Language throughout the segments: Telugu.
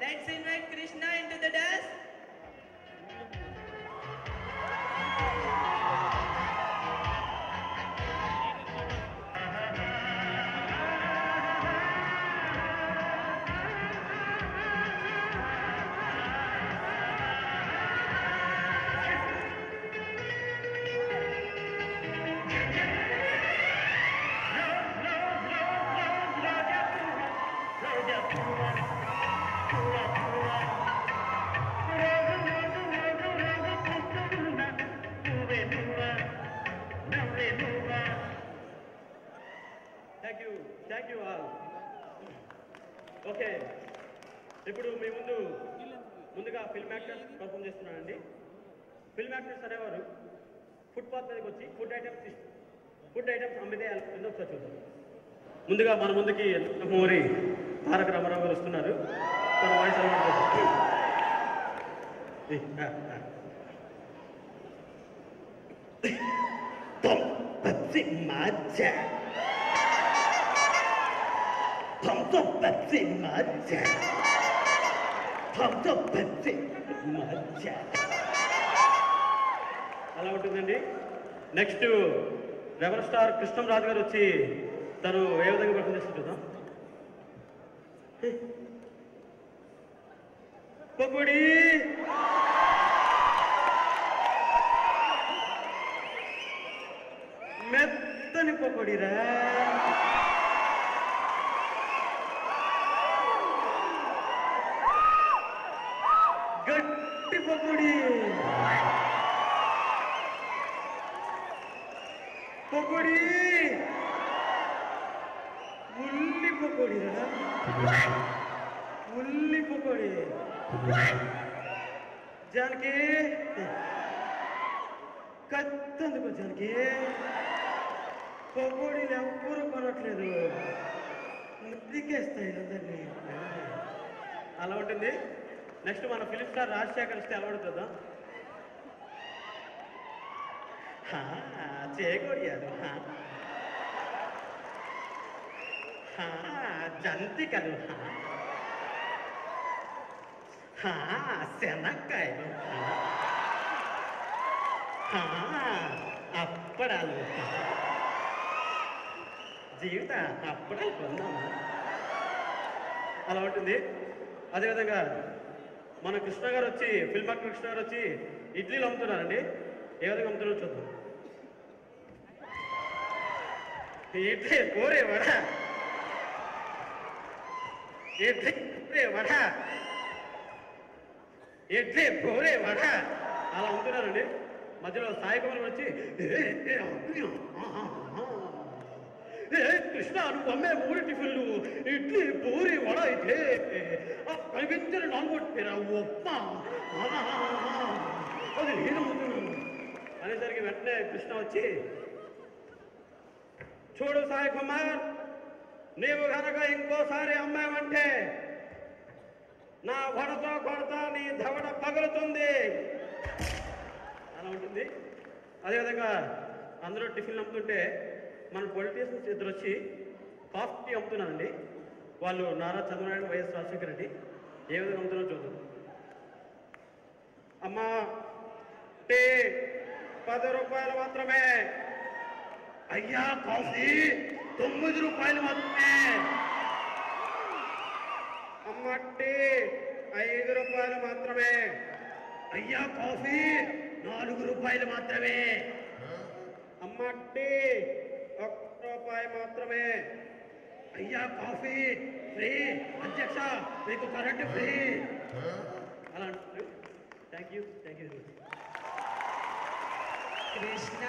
Let's invite Krishna into the dance. Thank you all. Okay, ఇప్పుడు మీ ముందుగా ఫిల్మ్ యాక్టర్స్ పర్ఫామ్ చేస్తున్నానండి. ఫిల్మ్ యాక్టర్స్ అనేవారు ఫుట్పాత్ మీదకి వచ్చి ఫుడ్ ఐటమ్స్ అమ్మితే ఎందుకు ఒకసారి చూద్దాం. ముందుగా మన ముందుకి మోరి తారక రామారావు గారు వస్తున్నారు. తన వాయిస్ అలా ఉంటుందండి. నెక్స్ట్ రెబల్ స్టార్ కృష్ణంరాజు గారు వచ్చి తను ఏ విధంగా పర్ఫామ్ చేస్తూ చూద్దాం. పకోడీ మెత్తని పకోడీరా, గట్టి పకోడీ, పకోడీ ఉల్లి పకోడీరా, ఉల్లి పకోడీ. జానకి కత్తందుకు జానకి, పకోడీలు ఎవ్వరూ కొనట్లేదు, ముద్దికేస్తాయి అందరినీ. అలా ఉంటుంది. నెక్స్ట్ మన ఫిలిం స్టార్ రాజశేఖర్ ఇస్తే అలవాడుతుందా చేయకూడదు జంతికలు, శనక్కాయలు, అప్పడాలు, జీవిత అప్పడాలు పొందామా. అలా ఉంటుంది. అదేవిధంగా మన కృష్ణ గారు వచ్చి ఫిల్మ్ యాక్టర్ కృష్ణ గారు వచ్చి ఇడ్లీలు అమ్ముతున్నారండి. ఏ విధంగా అమ్ముతున్నారో చూద్దాం. ఇడ్లీ పోరే వడ, ఇడ్లీ పోరే వడ, ఇడ్లీ పోరే వడ అలా అమ్ముతున్నారండి. మధ్యలో సాయి కుమార్ వచ్చి కృష్ణ నువ్వు అమ్మే 3 టిఫిన్లు ఇడ్లీ పూరి వడ అయితే కనిపించిన నాలుగొట్టేరా ఉప్మా అది నేను అమ్ముతున్నాను అనేసరికి వెంటనే కృష్ణ వచ్చి, చూడు సాయి కుమార్, నీవు కనుక ఇంకోసారి అమ్మావంటే నా వడతో కొడతా నీ దవడ పగులుతుంది. అలా ఉంటుంది. అదేవిధంగా అందరూ టిఫిన్లు అమ్ముతుంటే మన పొలిటీషియన్స్ ఇద్దరు వచ్చి కాఫీ అమ్ముతున్నారండి. వాళ్ళు నారా చంద్రబాబు వైఎస్ రాజశేఖర రెడ్డి ఏ విధంగా అమ్ముతున్నారో చూద్దాం. అమ్మా టీ 10 రూపాయలు మాత్రమే. అయ్యా కాఫీ 9 రూపాయలు మాత్రమే. అమ్మ టీ 5 రూపాయలు మాత్రమే. అయ్యా కాఫీ 4 రూపాయలు మాత్రమే. అమ్మ టీ 1 రూపాయి మాత్రమే. అయ్యా కాఫీ ఫ్రీ. అధ్యక్ష మీకు కరెంట్ ఫ్రీ. అలా అంటారు. Thank you. కృష్ణ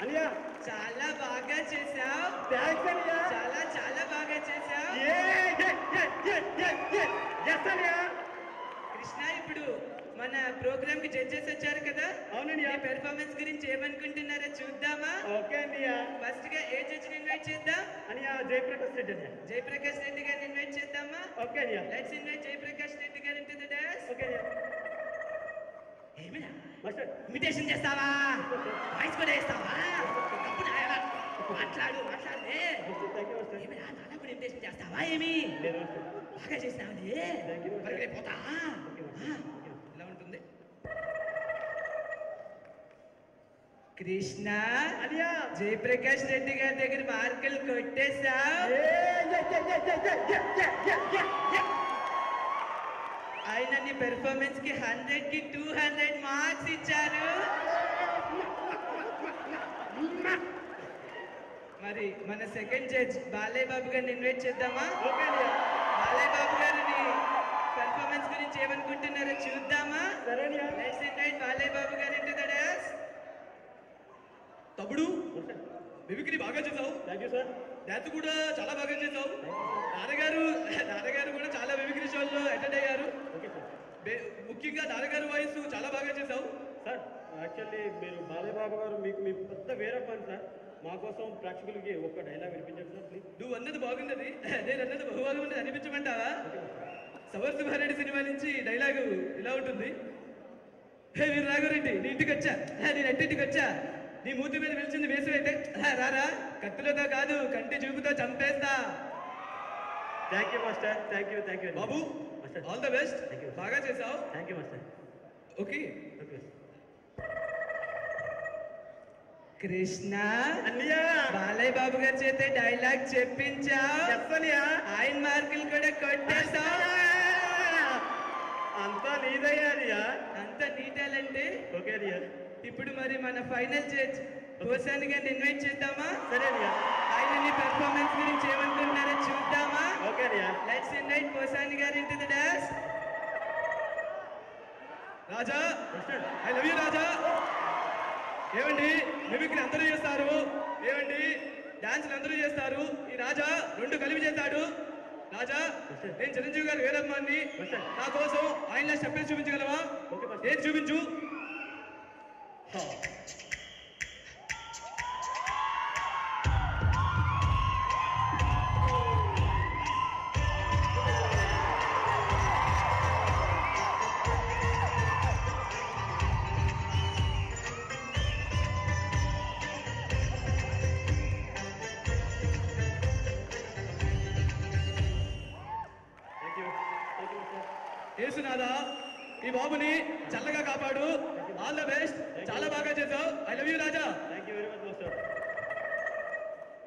అనియా చాలా బాగా చేశావు. థ్యాంక్స్ అనియా. చాలా బాగా చేశావు. కృష్ణ ఇప్పుడు మన ప్రోగ్రామ్ కి జడ్జెస్ వచ్చారు కదా. అవునండి. పెర్ఫార్మెన్స్ గురించి ఏమనుకుంటున్నారో చూద్దామా? ఓకే అండియా. ఫస్ట్ గా ఏ జడ్జిని ఇన్వైట్ చేద్దాం? అనియా జయప్రకాష్ రెడ్డి అనియా. జయప్రకాష్ రెడ్డి గారిని ఇన్వైట్ చేద్దామా? ఓకే అనియా. లెట్స్ ఇన్వైట్ జయప్రకాష్ రెడ్డి గారు ఇంటు ది డాన్స్. ఓకే అనియా. ఏమిరా మాస్టర్ ఇమిటేషన్ చేస్తావా? వాయిస్ కూడా చేస్తావా? మాట్లాడు మాట్లాడే. Thank you master. ఏమి దాదాపు నిర్దేశం చేస్తావా ఏమి? లేదు మాస్టర్. బాగా చేసినావులే. Thank you, మరి రేపు పోతా. Okay, ఇలా ఉంటుంది. కృష్ణ అలియా జయప్రకాష్ రెడ్డి గారి దగ్గర మార్కులు కొట్టేశావు. ఆయన నీ పెర్ఫార్మెన్స్ కి 100 కి 200 మార్క్స్ ఇచ్చారు. మరి మన సెకండ్ జడ్జ్ బాలయ్య బాబు గారిని ఇన్వైట్ చేద్దామా? ఓకే అలియా. బాలయ్య బాబు గారిని పెర్ఫార్మెన్స్ గురించి ఏమనుకుంటున్నారో చూద్దామా? సరే అలియా. లెట్స్ ఇన్వైట్ బాలయ్య బాబు గారు ఇంటూ ద డాన్స్. తమ్ముడు మిమిక్రీ బాగా చేసావు, థ్యాంక్ యూ సార్. డాన్స్ కూడా చాలా బాగా చేసావు. నాన్నగారు కూడా చాలా మిమిక్రీ షోల్లో అటెండ్ అయ్యారు. Okay sir. ముఖ్యంగా నాన్నగారు వాయిస్ చాలా బాగా చేసావు. సార్ యాక్చువల్లీ మీరు బాలయ్య బాబు గారు మీకు మీ పెద్ద వేరే పని సార్. మా కోసం ప్రేక్షకులకి ఒక్క డైలాగ్ వినిపించండి సార్ ప్లీజ్. నువ్వు అన్నది బాగున్నది, నేను అన్నది బహుబాగున్నది అనిపించమంటావా? సవర్ సుబ్బారెడ్డి సినిమా నుంచి డైలాగు ఇలా ఉంటుంది. హే వీరు రాఘవరెడ్డి, నీ ఇంటికి వచ్చా, నేను ఎట్టింటికి వచ్చా, నీ మూతి మీద వెలిచింది వేసు అయితే రారా, కత్తులతో కాదు కంటి చూపుతో చంపేస్తా. Thank you master. Thank you Babu master. All the best, Thank you. బాగా చేసావు. Thank you master. Okay okay Krishna అన్నయ్య. బాలయ్య బాబు గారి చేత డైలాగ్ చెప్పించావు. చెప్పనియా ఆయన మార్కులు కూడా కొట్టేశావు. అంతా నీదయ్యా అనియా. అంత నీ టాలెంట్. ఓకే అనియా. ఇప్పుడు మరి మన ఫైనల్ జడ్జ్ పోసాని గారిని ఇన్వైట్ చేద్దామా? సరే అనియా. ఆయన నీ పెర్ఫార్మెన్స్ గురించి ఏమనుకుంటున్నారో చూద్దామా? ఓకే అనియా. Let's invite Posani garu into the dance. Raja, master I love you Raja. ఏమండి మిమిక్రీ అందరూ చేస్తారు, ఏమండి డాన్సులు అందరూ చేస్తారు, ఈ రాజా రెండు కలిపి చేస్తాడు. రాజా, నేను చిరంజీవి గారు వేరమ్మాన్ని, నా కోసం ఆయన స్టెప్ చూపించగలవా? Okay master. ఏం చూపించు. Thank you master. యేసునాథా, ఈ బాబుని చల్లగా కాపాడు. ఆల్ ద బెస్ట్, చాలా బాగా చేసావు. I love you Raja. Thank you very much master.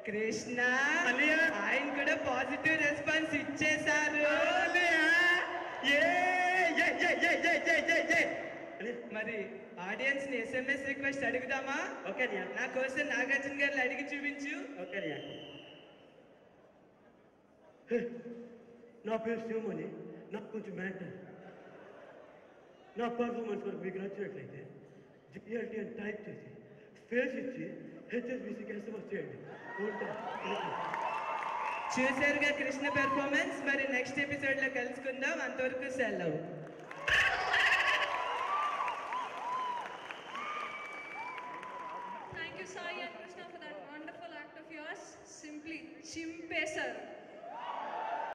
Krishna అన్నయ్య. ఆయన కూడా పాజిటివ్ రెస్పాన్స్ ఇచ్చేశారు. మరి ఆడియన్స్ ని SMS రిక్వెస్ట్ అడుగుదామా? ఓకే అనియా. నా కోసం నాగార్జున గారిని అడిగి చూపించు. ఓకే అనియా. నా పేరు శివమణి, నాకు కొంచెం మ్యాటర్. నా పర్ఫార్మెన్స్ వరకు మీకు నచ్చినట్లయితే జిఎల్టీ అని టైప్ చేసి స్పేస్ ఇచ్చి HSBCకి SMS చేయండి. ఉంటా. చూసారుగా కృష్ణ పెర్ఫార్మెన్స్. మరి నెక్స్ట్ ఎపిసోడ్ లో కలుసుకుందాం. అంతవరకు సెలవు. Thank you, Sai and Krishna, for that wonderful act of yours. Simply chimpesaru.